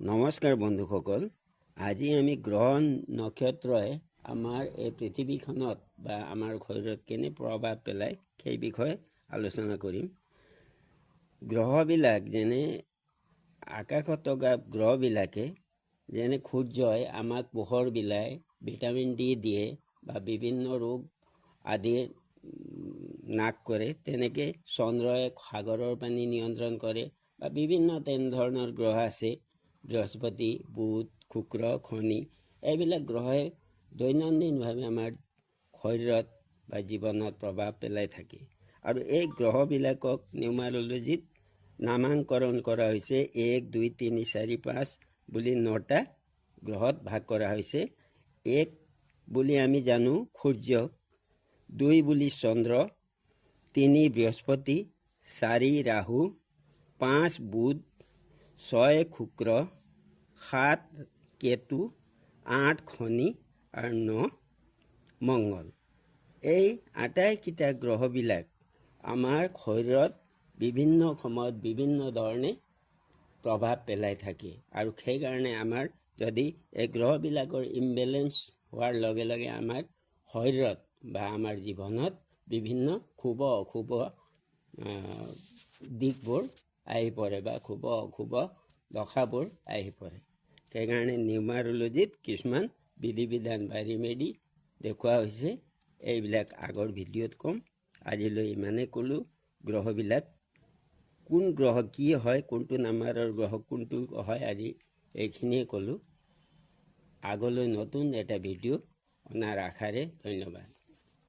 নমস্কাৰ বন্ধুসকল, আজি আমি গ্ৰহ নক্ষত্ৰই আমাৰ এই পৃথিৱীখনত বা আমাৰ শৰীৰত কেনে প্ৰভাৱ পেলায় সেই বিষয়ে আলোচনা কৰিম। গ্ৰহবিলাক যেনে আকাশত থকা গ্ৰহবিলাকে যেনে সূৰ্যই আমাক পোহৰ বিলায়, ভিটামিন ডি দিয়ে বা বিভিন্ন ৰোগ আদিৰ নাশ কৰে, তেনেকৈ চন্দ্ৰই সাগৰৰ পানী নিয়ন্ত্ৰণ কৰে বা বিভিন্ন তেনেধৰণৰ গ্ৰহ আছে। বৃহস্পতি, বুধ, শুক্ৰ, শনি এইবিলাক গ্ৰহে দৈনন্দিনভাৱে আমাৰ শৰীৰত বা জীৱনত প্ৰভাৱ পেলাই থাকে। আৰু এই গ্ৰহবিলাকক নিউমাৰলজিত নামাকৰণ কৰা হৈছে 1, 2, 3, 4, 5 বুলি 9টা গ্ৰহত ভাগ কৰা হৈছে। 1 বুলি আমি জানো সূৰ্য, 2 বুলি চন্দ্ৰ, 3 বৃহস্পতি, 4 ৰাহু, 5 বুধ, 6 শুক্ৰ, 7 কেতু, 8 শনি আৰু 9 মংগল। এই আটাইকেইটা গ্ৰহবিলাক আমাৰ শৰীৰত বিভিন্ন সময়ত বিভিন্ন ধৰণে প্ৰভাৱ পেলাই থাকে। আৰু সেইকাৰণে আমাৰ যদি এই গ্ৰহবিলাকৰ ইমবেলেঞ্চ হোৱাৰ লগে লগে আমাৰ শৰীৰত বা আমাৰ জীৱনত বিভিন্ন শুভ অশুভ দিশবোৰ আহি পৰে বা শুভ অশুভ দশাবোৰ আহি পৰে। সেইকাৰণে নিউমাৰলজিত কিছুমান বিধি বিধান বা ৰিমেডি দেখুওৱা হৈছে। এইবিলাক আগৰ ভিডিঅ'ত ক'ম। আজিলৈ ইমানেই ক'লোঁ। গ্ৰহবিলাক কোন গ্ৰহ কি হয়, কোনটো নাম্বাৰৰ গ্ৰহ কোনটো হয়, আজি এইখিনিয়ে ক'লোঁ। আগলৈ নতুন এটা ভিডিঅ' অনাৰ আশাৰে ধন্যবাদ।